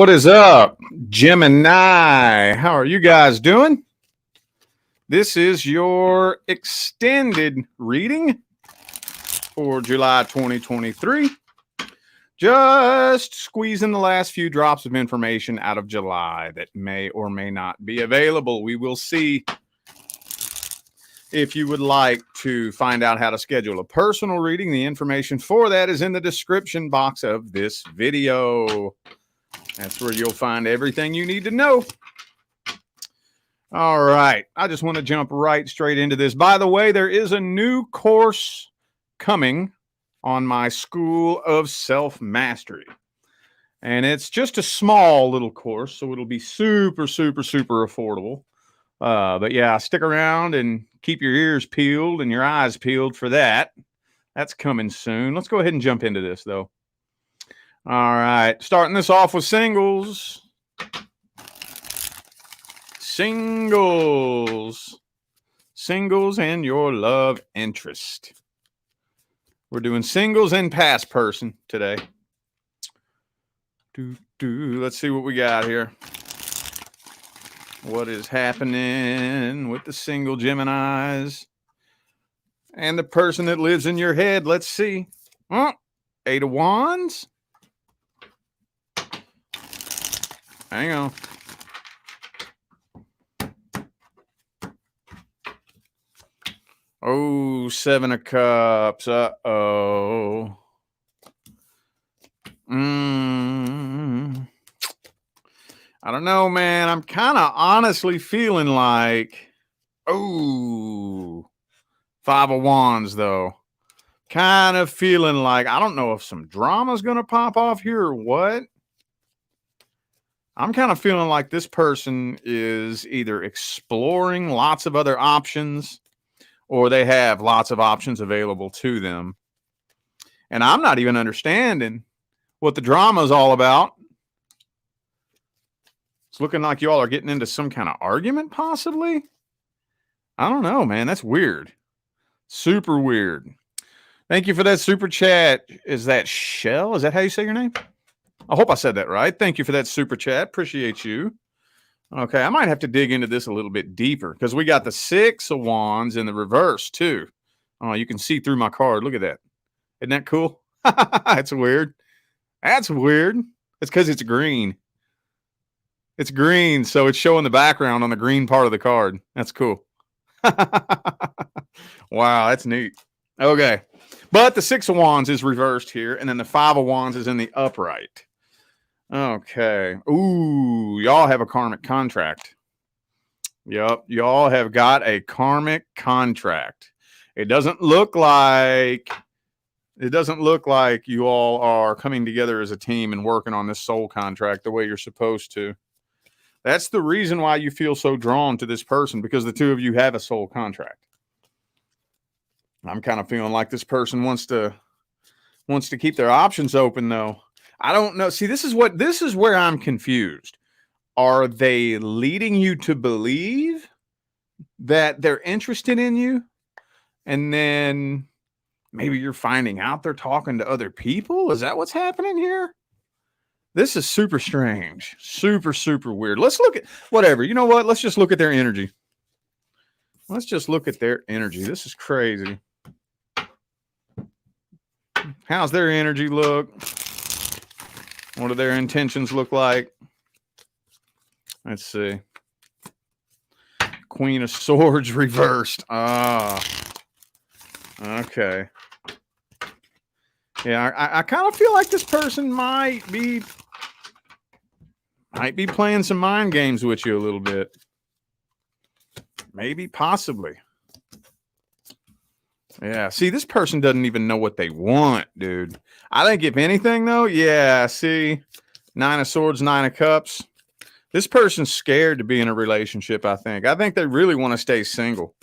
What is up, Gemini? How are you guys doing? This is your extended reading for July 2023. Just squeezing the last few drops of information out of July that may or may not be available. We will see. If you would like to find out how to schedule a personal reading, the information for that is in the description box of this video. That's where you'll find everything you need to know. All right. I just want to jump right straight into this. By the way, there is a new course coming on my School of Self-Mastery. And it's just a small little course, so it'll be super, super, super affordable. But yeah, stick around and keep your ears peeled and your eyes peeled for that. That's coming soon. Let's go ahead and jump into this, though. All right, starting this off with singles. Singles and your love interest. We're doing singles and past person today. Let's see what we got here. What is happening with the single Geminis and the person that lives in your head? Let's see. Oh, 8 of Wands. Hang on. Oh, 7 of Cups. Uh-oh. I don't know, man. I'm kind of honestly feeling like, oh, 5 of Wands, though. Kind of feeling like, I don't know if some drama's going to pop off here or what. I'm kind of feeling like this person is either exploring lots of other options or they have lots of options available to them. And I'm not even understanding what the drama is all about. It's looking like you all are getting into some kind of argument, possibly. I don't know, man. That's weird. Super weird. Thank you for that super chat. Is that Shell? Is that how you say your name? I hope I said that right. Thank you for that super chat. Appreciate you. Okay, I might have to dig into this a little bit deeper because we got the 6 of Wands in the reverse, too. Oh, you can see through my card. Look at that. Isn't that cool? That's weird. That's weird. It's because it's green. It's green, so it's showing the background on the green part of the card. That's cool. Wow, that's neat. Okay, but the 6 of Wands is reversed here, and then the 5 of Wands is in the upright. Okay. Ooh, y'all have a karmic contract. Yep, y'all have got a karmic contract. It doesn't look like you all are coming together as a team and working on this soul contract the way you're supposed to. That's the reason why you feel so drawn to this person, because the two of you have a soul contract. I'm kind of feeling like this person wants to keep their options open, though. I don't know. See, this is where I'm confused. Are they leading you to believe that they're interested in you? And then maybe you're finding out they're talking to other people? Is that what's happening here? This is super strange. Super, super weird. Let's look at whatever. You know what? Let's just look at their energy. Let's just look at their energy. This is crazy. How's their energy look? What do their intentions look like? Let's see. Queen of Swords reversed. Ah. Okay. Yeah, I kind of feel like this person might be playing some mind games with you a little bit. Maybe, possibly. Yeah, see, this person doesn't even know what they want, dude. I think if anything, though, yeah, see, 9 of Swords, 9 of Cups. This person's scared to be in a relationship, I think. I think they really want to stay single.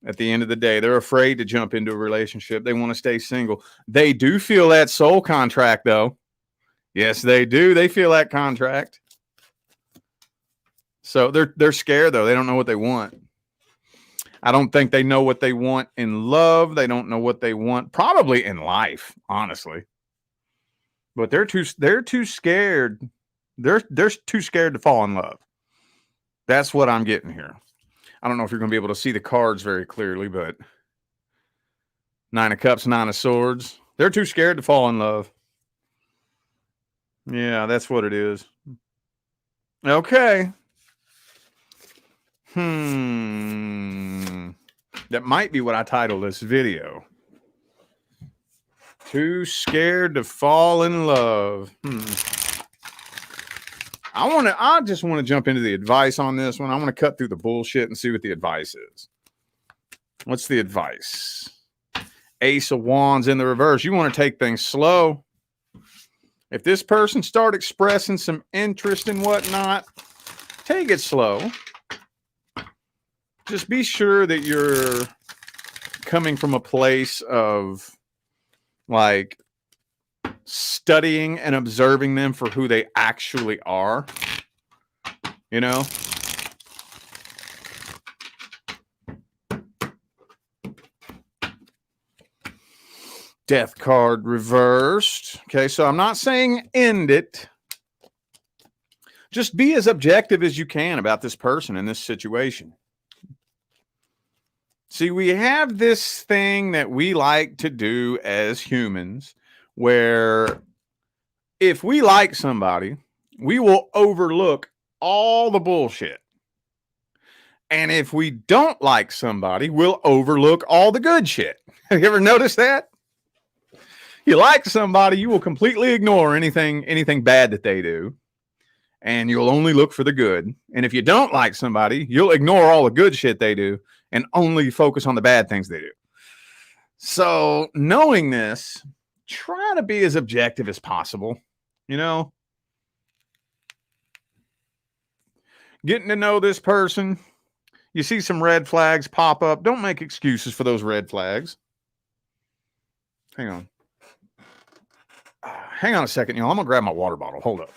At the end of the day, they're afraid to jump into a relationship. They want to stay single. They do feel that soul contract, though. Yes, they do. They feel that contract. So they're scared, though. They don't know what they want. I don't think they know what they want in love. They don't know what they want probably in life, honestly. But they're too scared. They're too scared to fall in love. That's what I'm getting here. I don't know if you're going to be able to see the cards very clearly, but 9 of Cups, 9 of Swords. They're too scared to fall in love. Yeah, that's what it is. Okay. That might be what I title this video. Too scared to fall in love. I just want to jump into the advice on this one. I want to cut through the bullshit and see what the advice is. What's the advice? Ace of Wands in the reverse. You want to take things slow. If this person start expressing some interest and whatnot, take it slow. Just be sure that you're coming from a place of like studying and observing them for who they actually are. You know? Death card reversed. Okay, so I'm not saying end it. Just be as objective as you can about this person in this situation. See, we have this thing that we like to do as humans where if we like somebody, we will overlook all the bullshit. And if we don't like somebody, we'll overlook all the good shit. Have you ever noticed that? You like somebody, you will completely ignore anything bad that they do. And you'll only look for the good. And if you don't like somebody, you'll ignore all the good shit they do and only focus on the bad things they do. So knowing this, try to be as objective as possible. You know, getting to know this person. You see some red flags pop up. Don't make excuses for those red flags. Hang on. Hang on a second, y'all. I'm going to grab my water bottle. Hold up.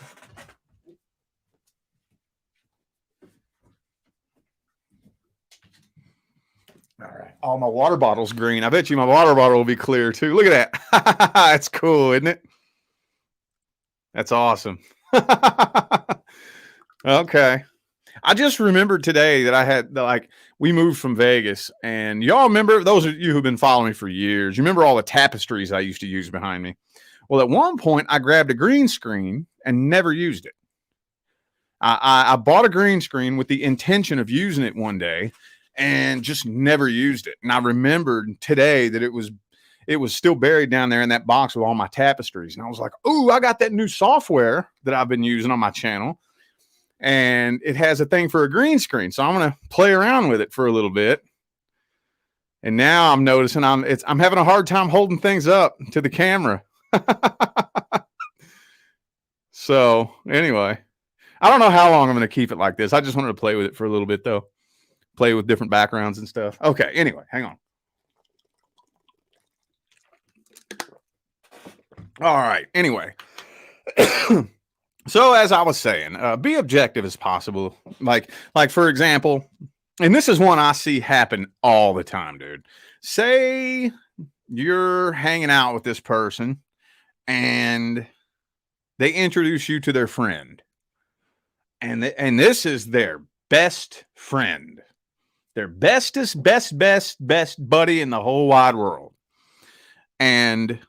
All right. Oh, my water bottle's green. I bet you my water bottle will be clear too. Look at that. That's cool, isn't it? That's awesome. Okay. I just remembered today that I had, we moved from Vegas, and y'all remember, those of you who've been following me for years, you remember all the tapestries I used to use behind me? Well, at one point, I grabbed a green screen and never used it. I bought a green screen with the intention of using it one day and just never used it. And I remembered today that it was still buried down there in that box with all my tapestries. And I was like, ooh, I got that new software that I've been using on my channel. And it has a thing for a green screen. So I'm going to play around with it for a little bit. And now I'm noticing I'm having a hard time holding things up to the camera. So anyway, I don't know how long I'm going to keep it like this. I just wanted to play with it for a little bit though. Play with different backgrounds and stuff. Okay. Anyway, hang on. All right. Anyway. So as I was saying, be objective as possible. Like for example, and this is one I see happen all the time, dude. Say you're hanging out with this person and they introduce you to their friend. And this is their best friend. Their best buddy in the whole wide world. And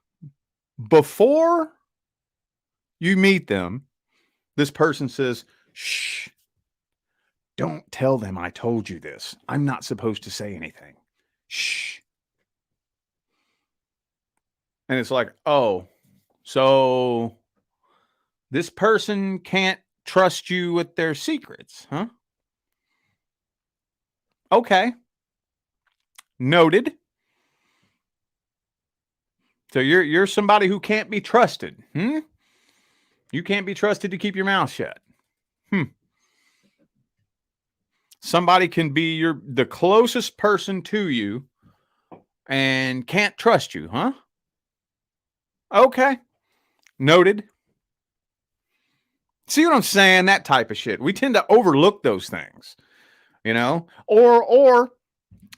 before you meet them, this person says, shh, don't tell them I told you this. I'm not supposed to say anything. Shh. And it's like, oh, so this person can't trust you with their secrets, huh? Okay. Noted. So you're somebody who can't be trusted. You can't be trusted to keep your mouth shut. Somebody can be the closest person to you and can't trust you, huh? Okay. Noted. See what I'm saying? That type of shit. We tend to overlook those things, you know, or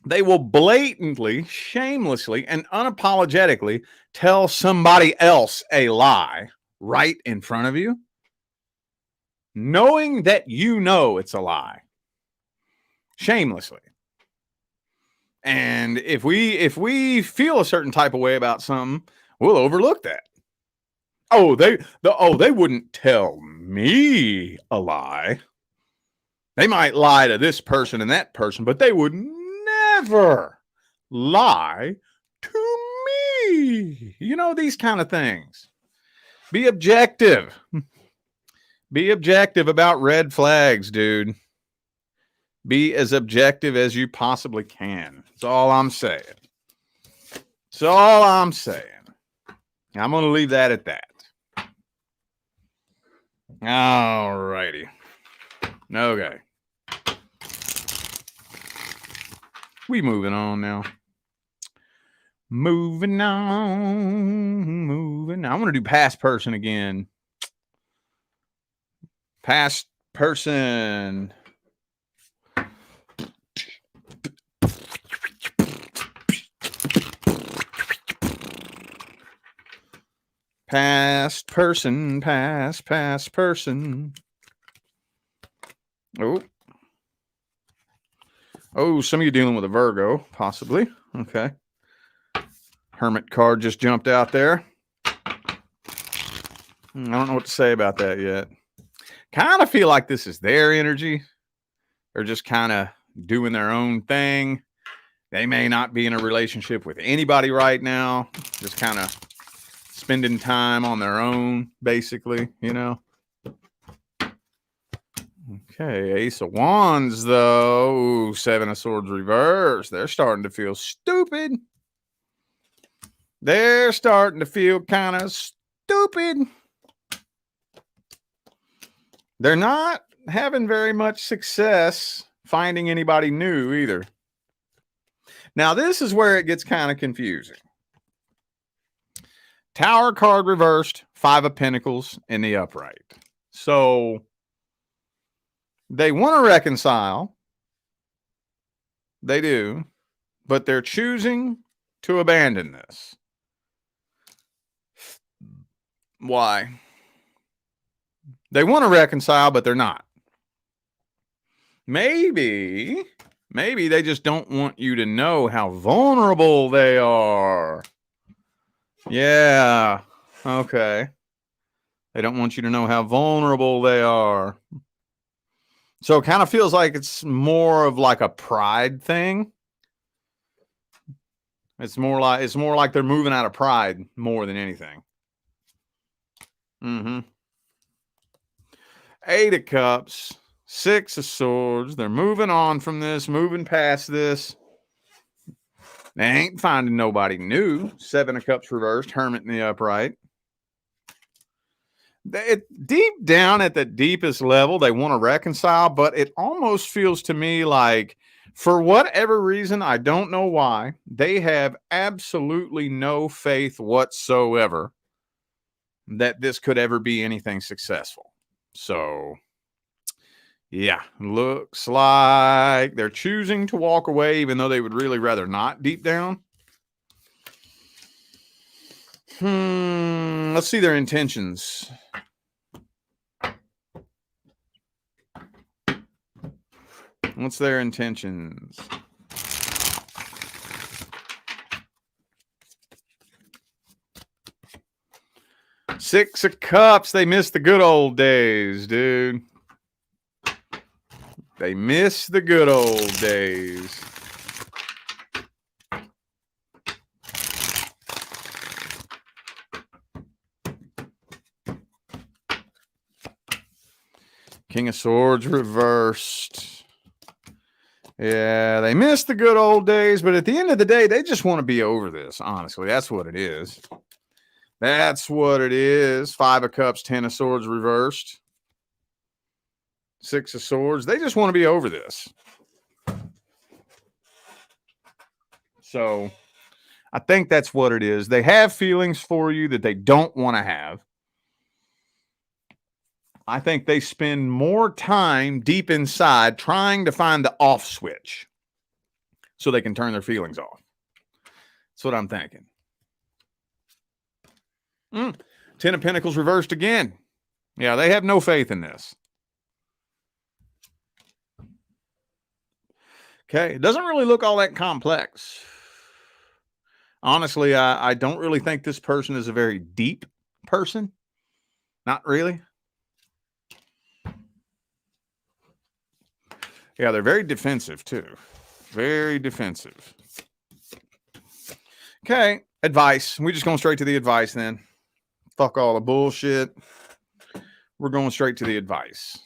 they will blatantly, shamelessly, and unapologetically tell somebody else a lie right in front of you, knowing that you know it's a lie, shamelessly. And if we feel a certain type of way about something, we'll overlook that. They wouldn't tell me a lie. They might lie to this person and that person, but they would never lie to me. You know, these kind of things. Be objective. Be objective about red flags, dude. Be as objective as you possibly can. That's all I'm saying. That's all I'm saying. I'm going to leave that at that. All righty. Okay. We moving on now. Moving on. I'm going to do past person again. Past person. Past person. Past person. Oh, some of you dealing with a Virgo, possibly. Okay. Hermit card just jumped out there. I don't know what to say about that yet. Kind of feel like this is their energy. They're just kind of doing their own thing. They may not be in a relationship with anybody right now. Just kind of spending time on their own, basically, you know. Okay, Ace of Wands, though. Ooh, Seven of Swords reverse. They're starting to feel stupid. They're starting to feel kind of stupid. They're not having very much success finding anybody new either. Now, this is where it gets kind of confusing. Tower card reversed, Five of Pentacles in the upright. So they want to reconcile. They do. But they're choosing to abandon this. Why? They want to reconcile, but they're not. Maybe they just don't want you to know how vulnerable they are. Yeah. Okay. They don't want you to know how vulnerable they are. So it kind of feels like it's more of like a pride thing. It's more like they're moving out of pride more than anything. Eight of Cups, Six of Swords. They're moving on from this, moving past this. They ain't finding nobody new. Seven of Cups reversed, Hermit in the upright. Deep down at the deepest level, they want to reconcile, but it almost feels to me like, for whatever reason, I don't know why, they have absolutely no faith whatsoever that this could ever be anything successful. So, yeah, looks like they're choosing to walk away, even though they would really rather not deep down. Let's see their intentions. What's their intentions? Six of Cups. They miss the good old days, dude. They miss the good old days. King of Swords reversed. Yeah, they miss the good old days, but at the end of the day, they just want to be over this. Honestly, that's what it is. That's what it is. Five of Cups, Ten of Swords reversed. Six of Swords. They just want to be over this. So I think that's what it is. They have feelings for you that they don't want to have. I think they spend more time deep inside trying to find the off switch so they can turn their feelings off. That's what I'm thinking. Ten of Pentacles reversed again. Yeah, they have no faith in this. Okay, it doesn't really look all that complex. Honestly, I don't really think this person is a very deep person. Not really. Yeah, they're very defensive too. Very defensive. Okay, advice. We're just going straight to the advice then. Fuck all the bullshit. We're going straight to the advice.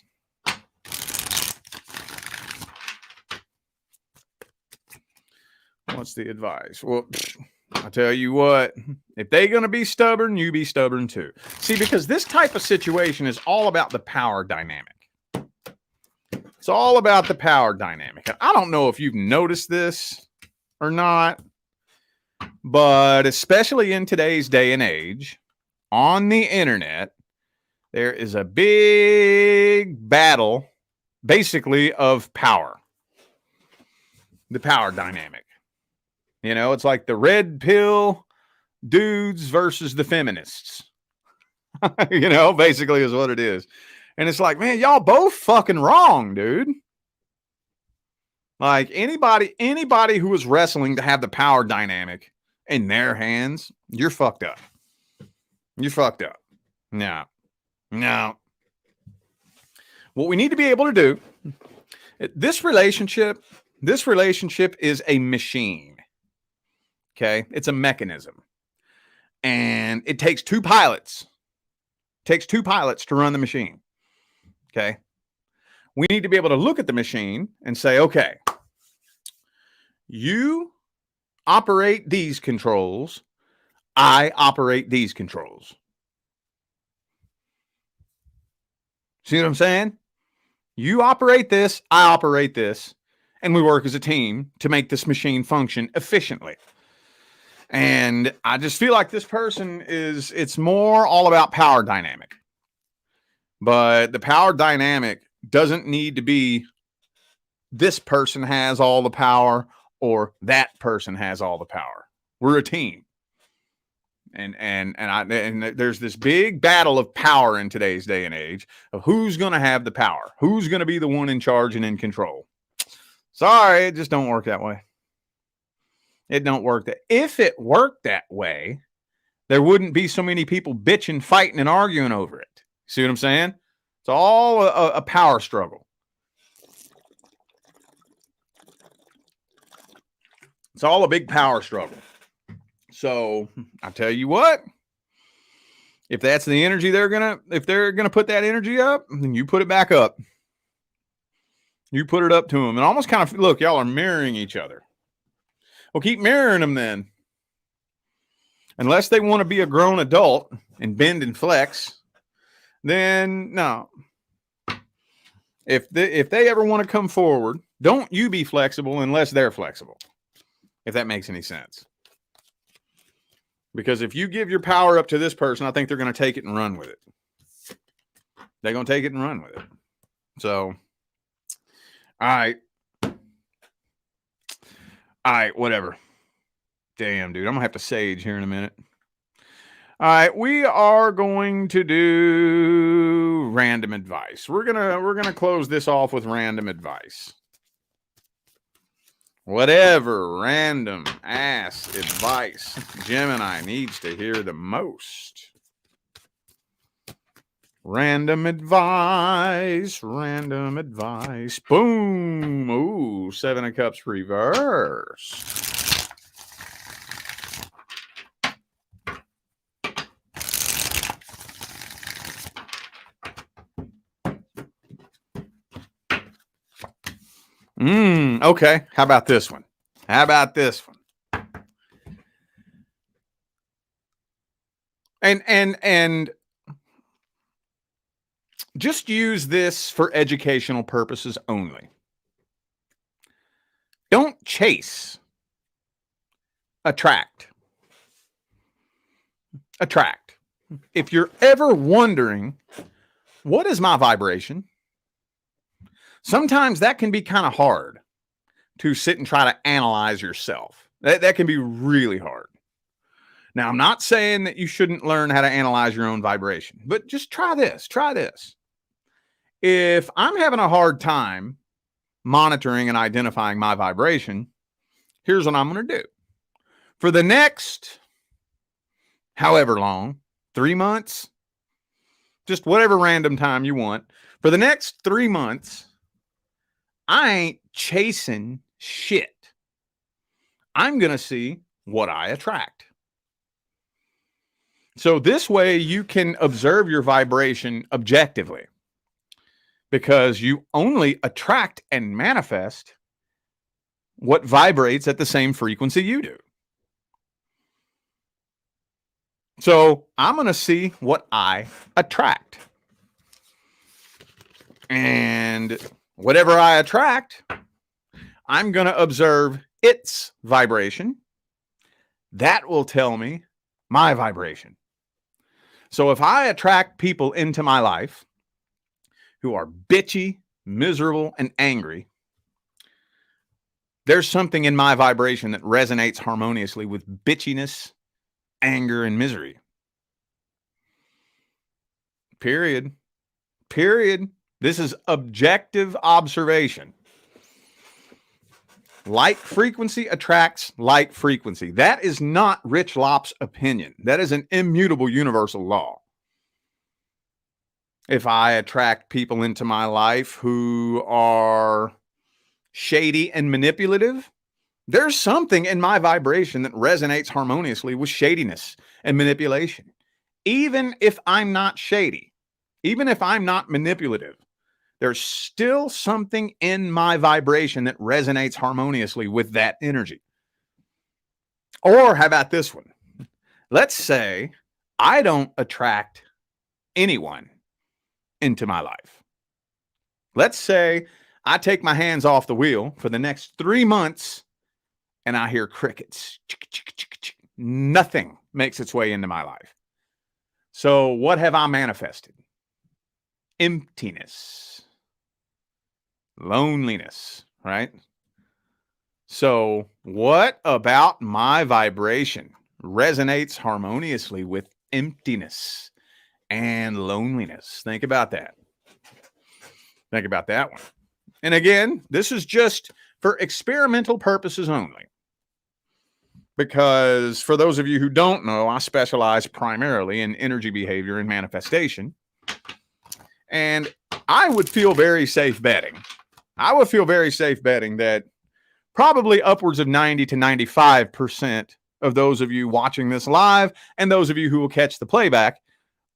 What's the advice? Well, I tell you what, if they're going to be stubborn, you be stubborn too. See, because this type of situation is all about the power dynamic. It's all about the power dynamic. I don't know if you've noticed this or not, but especially in today's day and age, on the internet, there is a big battle, basically, of power. The power dynamic. You know, it's like the red pill dudes versus the feminists. You know, basically is what it is. And it's like, man, y'all both fucking wrong, dude. Like anybody who is wrestling to have the power dynamic in their hands, you're fucked up. You're fucked up. No. What we need to be able to do, this relationship is a machine. Okay? It's a mechanism. And it takes two pilots. It takes two pilots to run the machine. Okay? We need to be able to look at the machine and say, okay, you operate these controls. I operate these controls. See what I'm saying? You operate this, I operate this, and we work as a team to make this machine function efficiently. And I just feel like this person it's more all about power dynamic. But the power dynamic doesn't need to be this person has all the power or that person has all the power. We're a team. And there's this big battle of power in today's day and age of who's going to have the power, who's going to be the one in charge and in control. Sorry, it just don't work that way. It don't work that. If it worked that way, there wouldn't be so many people bitching, fighting, and arguing over it. See what I'm saying? It's all a power struggle. It's all a big power struggle. So I tell you what, if that's the energy if they're gonna put that energy up, then you put it back up. You put it up to them and almost kind of look, y'all are mirroring each other. Well, keep mirroring them then. Unless they want to be a grown adult and bend and flex, then no. If they ever want to come forward, don't you be flexible unless they're flexible. If that makes any sense. Because if you give your power up to this person, I think they're going to take it and run with it. They're going to take it and run with it. So, all right, whatever. Damn, dude. I'm going to have to sage here in a minute. All right, we are going to do random advice. We're going to close this off with random advice. Whatever random ass advice Gemini needs to hear the most. Random advice. Boom. Ooh, 7 of Cups reverse. Okay. How about this one? And just use this for educational purposes only. Don't chase. Attract. If you're ever wondering, what is my vibration? Sometimes that can be kind of hard to sit and try to analyze yourself. That can be really hard. Now, I'm not saying that you shouldn't learn how to analyze your own vibration, but just try this. Try this. If I'm having a hard time monitoring and identifying my vibration, here's what I'm going to do. For the next however long, 3 months, just whatever random time you want, for the next 3 months, I ain't chasing shit. I'm going to see what I attract. So this way you can observe your vibration objectively, because you only attract and manifest what vibrates at the same frequency you do. So I'm going to see what I attract. And whatever I attract, I'm going to observe its vibration. That will tell me my vibration. So if I attract people into my life who are bitchy, miserable, and angry, there's something in my vibration that resonates harmoniously with bitchiness, anger, and misery. Period. Period. This is objective observation. Like frequency attracts like frequency. That is not Rich Lopp's opinion. That is an immutable universal law. If I attract people into my life who are shady and manipulative, there's something in my vibration that resonates harmoniously with shadiness and manipulation. Even if I'm not shady, even if I'm not manipulative, there's still something in my vibration that resonates harmoniously with that energy. Or how about this one? Let's say I don't attract anyone into my life. Let's say I take my hands off the wheel for the next 3 months and I hear crickets. Nothing makes its way into my life. So what have I manifested? Emptiness. Loneliness, right? So what about my vibration resonates harmoniously with emptiness and loneliness? Think about that. Think about that one. And again, this is just for experimental purposes only. Because for those of you who don't know, I specialize primarily in energy behavior and manifestation. And I would feel very safe betting. That probably upwards of 90 to 95% of those of you watching this live and those of you who will catch the playback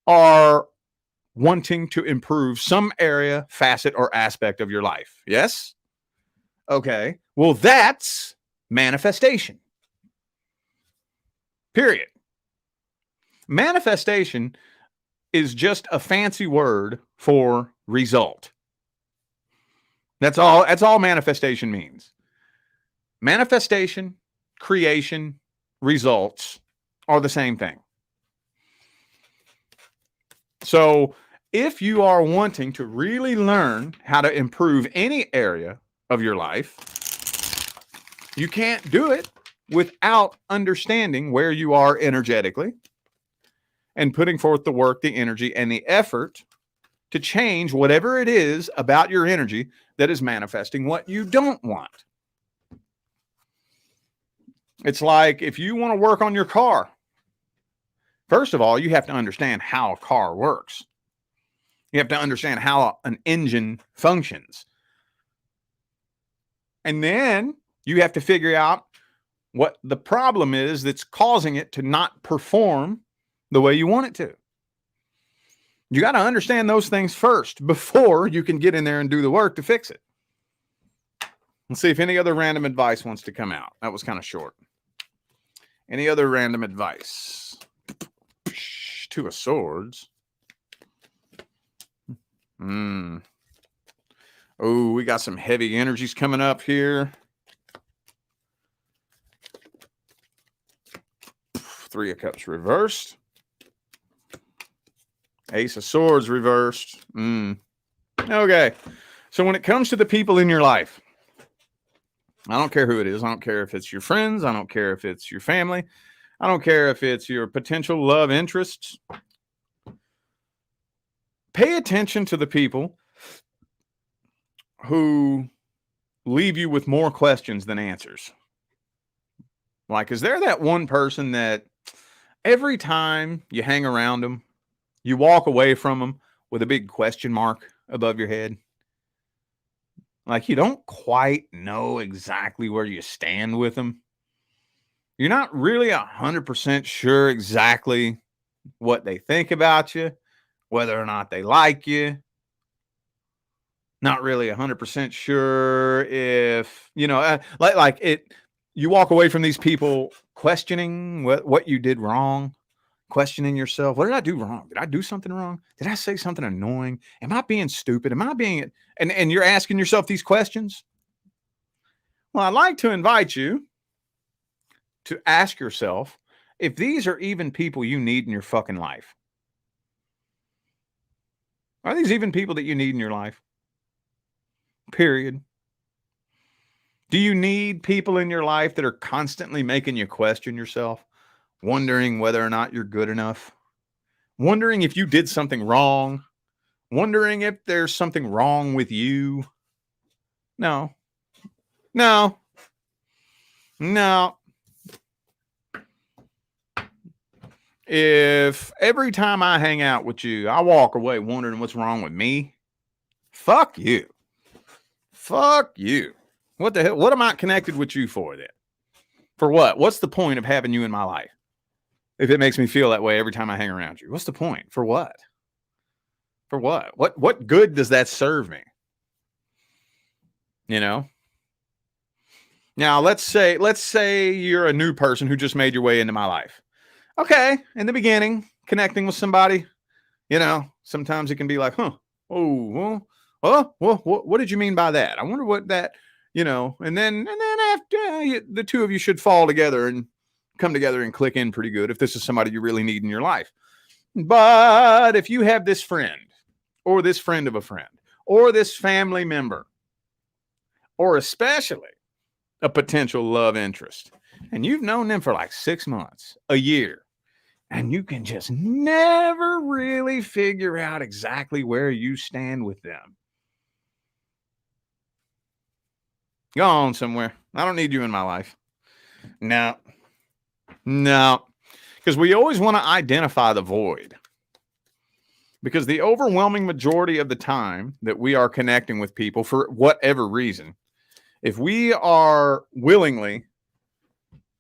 are wanting to improve some area, facet, or aspect of your life. Yes? Okay. Well, that's manifestation. Period. Manifestation is just a fancy word for result. That's all manifestation means. Manifestation, creation, results are the same thing. So if you are wanting to really learn how to improve any area of your life, you can't do it without understanding where you are energetically and putting forth the work, the energy, and the effort to change whatever it is about your energy that is manifesting what you don't want. It's like if you want to work on your car, first of all, you have to understand how a car works. You have to understand how an engine functions. And then you have to figure out what the problem is that's causing it to not perform the way you want it to. You got to understand those things first before you can get in there and do the work to fix it. Let's see if any other random advice wants to come out. That was kind of short. Any other random advice? Two of Swords. Oh, we got some heavy energies coming up here. Three of Cups reversed. Ace of Swords reversed. Okay. So when it comes to the people in your life, I don't care who it is. I don't care if it's your friends. I don't care if it's your family. I don't care if it's your potential love interests. Pay attention to the people who leave you with more questions than answers. Like, is there that one person that every time you hang around them, you walk away from them with a big question mark above your head? Like, you don't quite know exactly where you stand with them. You're not really 100% sure exactly what they think about you, whether or not they like you. Not really 100% sure if, like it, you walk away from these people questioning what you did wrong, questioning yourself. What did I do wrong? Did I do something wrong? Did I say something annoying? Am I being stupid? Am I being, and you're asking yourself these questions? Well, I'd like to invite you to ask yourself if these are even people you need in your fucking life. Are these even people that you need in your life? Period. Do you need people in your life that are constantly making you question yourself, wondering whether or not you're good enough, wondering if you did something wrong, wondering if there's something wrong with you? No, no, no. If every time I hang out with you, I walk away wondering what's wrong with me, fuck you. Fuck you. What the hell? What am I connected with you for then? For what? What's the point of having you in my life? If it makes me feel that way every time I hang around you, what's the point? For what? For what? What good does that serve me? You know? Now, let's say you're a new person who just made your way into my life. Okay, in the beginning, connecting with somebody, sometimes it can be like, what did you mean by that? I wonder what that, and then after the two of you should fall together and come together and click in pretty good if this is somebody you really need in your life. But if you have this friend or this friend of a friend or this family member or especially a potential love interest, and you've known them for like 6 months, a year, and you can just never really figure out exactly where you stand with them, go on somewhere. I don't need you in my life. No. Because we always want to identify the void. Because the overwhelming majority of the time that we are connecting with people for whatever reason, if we are willingly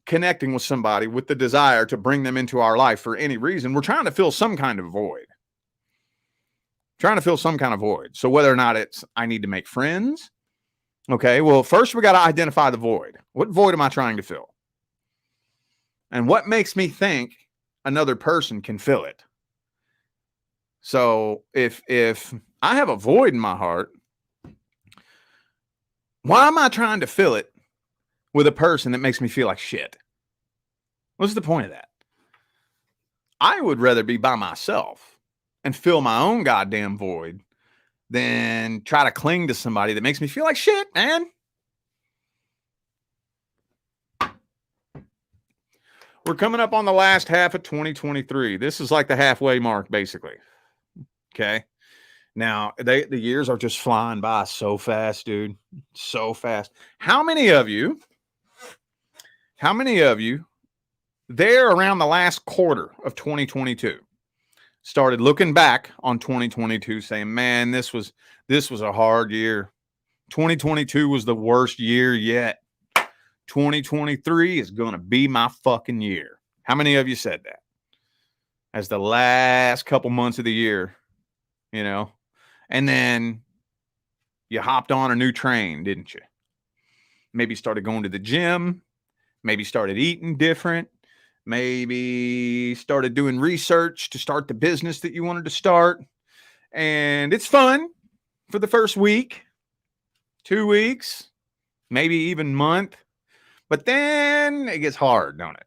connecting with somebody with the desire to bring them into our life for any reason, we're trying to fill some kind of void. So whether or not it's, I need to make friends. Okay, well, first we got to identify the void. What void am I trying to fill? And what makes me think another person can fill it? So if I have a void in my heart, why am I trying to fill it with a person that makes me feel like shit? What's the point of that? I would rather be by myself and fill my own goddamn void than try to cling to somebody that makes me feel like shit, man. We're coming up on the last half of 2023. This is like the halfway mark, basically. Okay. Now, the years are just flying by so fast, dude. So fast. How many of you there around the last quarter of 2022 started looking back on 2022 saying, man, this was a hard year. 2022 was the worst year yet. 2023 is going to be my fucking year. How many of you said that? As the last couple months of the year, and then you hopped on a new train, didn't you? Maybe started going to the gym, maybe started eating different, maybe started doing research to start the business that you wanted to start. And it's fun for the first week, 2 weeks, maybe even month. But then it gets hard, don't it?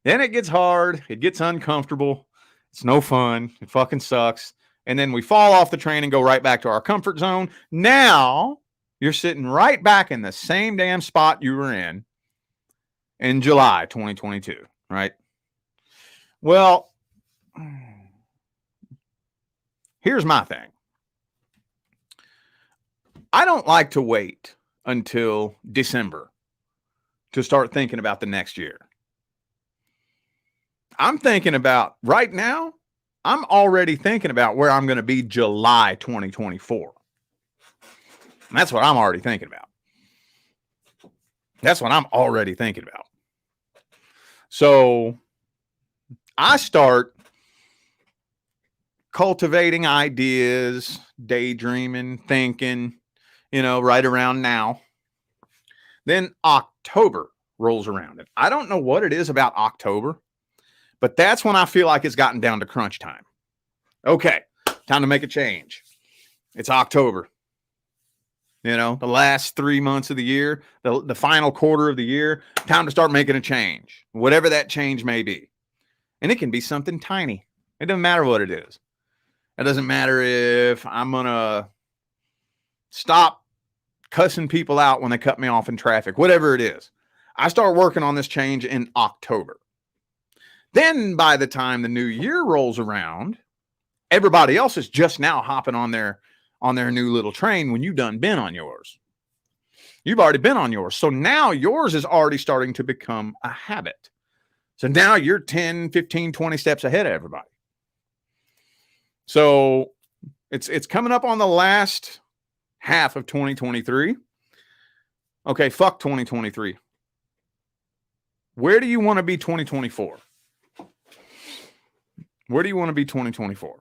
Then it gets hard. It gets uncomfortable. It's no fun. It fucking sucks. And then we fall off the train and go right back to our comfort zone. Now you're sitting right back in the same damn spot you were in July 2022. right? Well, here's my thing. I don't like to wait until December to start thinking about the next year. I'm thinking about right now, I'm already thinking about where I'm going to be July 2024. And that's what I'm already thinking about. That's what I'm already thinking about. So I start cultivating ideas, daydreaming, thinking, right around now. Then October rolls around. And I don't know what it is about October, but that's when I feel like it's gotten down to crunch time. Okay, time to make a change. It's October. The last 3 months of the year, the final quarter of the year, time to start making a change, whatever that change may be. And it can be something tiny. It doesn't matter what it is. It doesn't matter if I'm going to stop cussing people out when they cut me off in traffic, whatever it is. I start working on this change in October. Then by the time the new year rolls around, everybody else is just now hopping on their new little train when you've done been on yours. You've already been on yours. So now yours is already starting to become a habit. So now you're 10, 15, 20 steps ahead of everybody. So it's coming up on the last half of 2023. Okay, fuck 2023. Where do you want to be 2024? Where do you want to be 2024?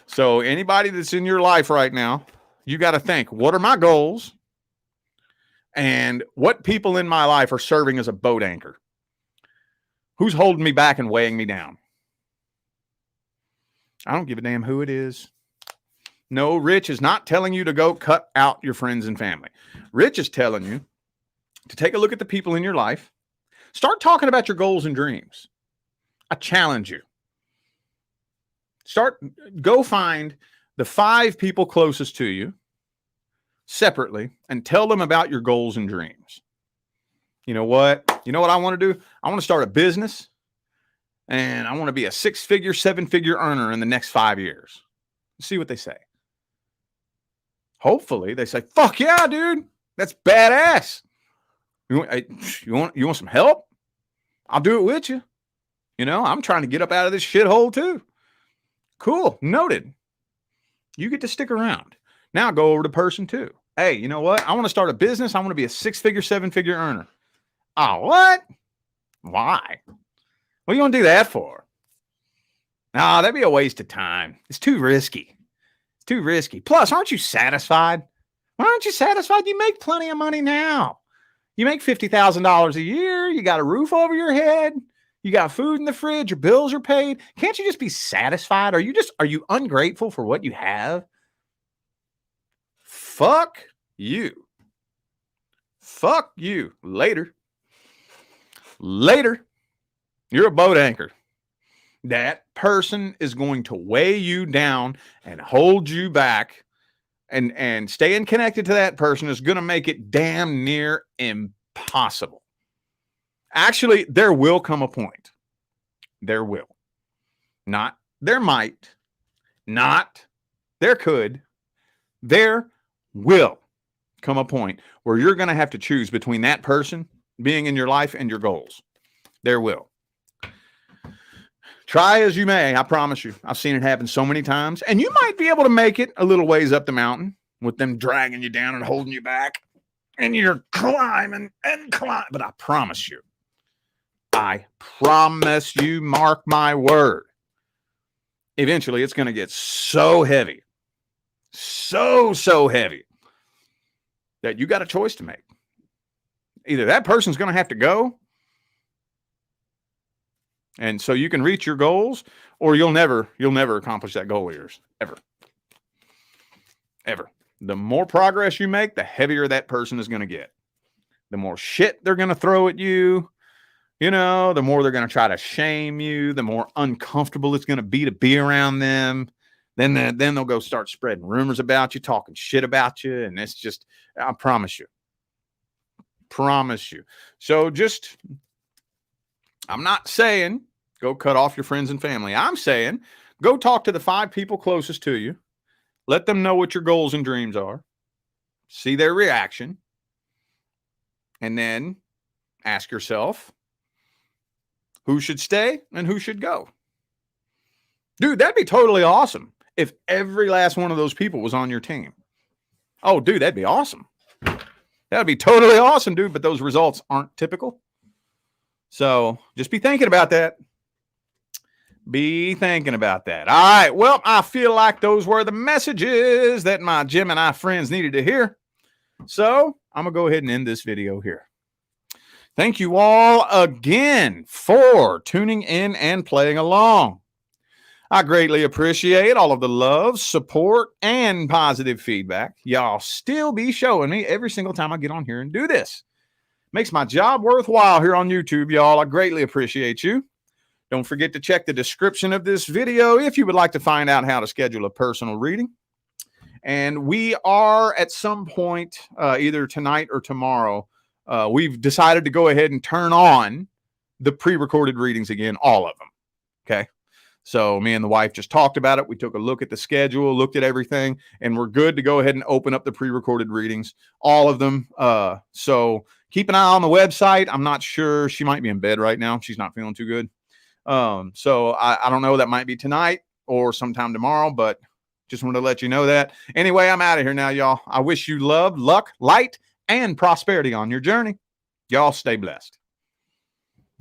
So anybody that's in your life right now, you got to think, what are my goals? And what people in my life are serving as a boat anchor? Who's holding me back and weighing me down? I don't give a damn who it is. No, Rich is not telling you to go cut out your friends and family. Rich is telling you to take a look at the people in your life. Start talking about your goals and dreams. I challenge you. Go find the 5 people closest to you separately and tell them about your goals and dreams. You know what I want to do? I want to start a business and I want to be a 6-figure, 7-figure earner in the next 5 years. See what they say. Hopefully they say, fuck yeah, dude. That's badass. You want some help? I'll do it with you. I'm trying to get up out of this shithole too. Cool. Noted. You get to stick around. Now go over to person 2. Hey, you know what? I want to start a business. I want to be a 6-figure, 7-figure earner. Oh, what? Why? What are you going to do that for? Nah, that'd be a waste of time. It's too risky. It's too risky. Plus, aren't you satisfied? Why aren't you satisfied? You make plenty of money now. You make $50,000 a year. You got a roof over your head. You got food in the fridge. Your bills are paid. Can't you just be satisfied? Are you ungrateful for what you have? Fuck you. Fuck you. Later. You're a boat anchor. That person is going to weigh you down and hold you back, and staying connected to that person is going to make it damn near impossible. Actually, there will come a point. There will. Not there might. Not there could. There will come a point where you're going to have to choose between that person being in your life and your goals. There will. Try as you may, I promise you. I've seen it happen so many times. And you might be able to make it a little ways up the mountain with them dragging you down and holding you back. And you're climbing and climbing. But I promise you, mark my word, eventually it's going to get so heavy, so heavy, that you got a choice to make. Either that person's going to have to go, and so you can reach your goals, or you'll never accomplish that goal of yours, ever. The more progress you make, the heavier that person is going to get. The more shit they're going to throw at you, the more they're going to try to shame you, the more uncomfortable it's going to be around them. Then they'll go start spreading rumors about you, talking shit about you. And it's just, I promise you, Promise you. So just, I'm not saying go cut off your friends and family. I'm saying go talk to the 5 people closest to you. Let them know what your goals and dreams are. See their reaction. And then ask yourself, who should stay and who should go? Dude, that'd be totally awesome if every last one of those people was on your team. Oh, dude, that'd be awesome. That'd be totally awesome, dude. But those results aren't typical. So just be thinking about that. Be thinking about that. All right. Well, I feel like those were the messages that my Gemini friends needed to hear. So I'm going to go ahead and end this video here. Thank you all again for tuning in and playing along. I greatly appreciate all of the love, support, and positive feedback y'all still be showing me every single time I get on here and do this. Makes my job worthwhile here on YouTube, y'all. I greatly appreciate you. Don't forget to check the description of this video if you would like to find out how to schedule a personal reading. And we are at some point, either tonight or tomorrow, we've decided to go ahead and turn on the pre-recorded readings again, all of them. Okay. So me and the wife just talked about it. We took a look at the schedule, looked at everything, and we're good to go ahead and open up the pre-recorded readings, all of them. So keep an eye on the website. I'm not sure. She might be in bed right now. She's not feeling too good. So I don't know. That might be tonight or sometime tomorrow, but just wanted to let you know that. Anyway, I'm out of here now, y'all. I wish you love, luck, light, and prosperity on your journey. Y'all stay blessed.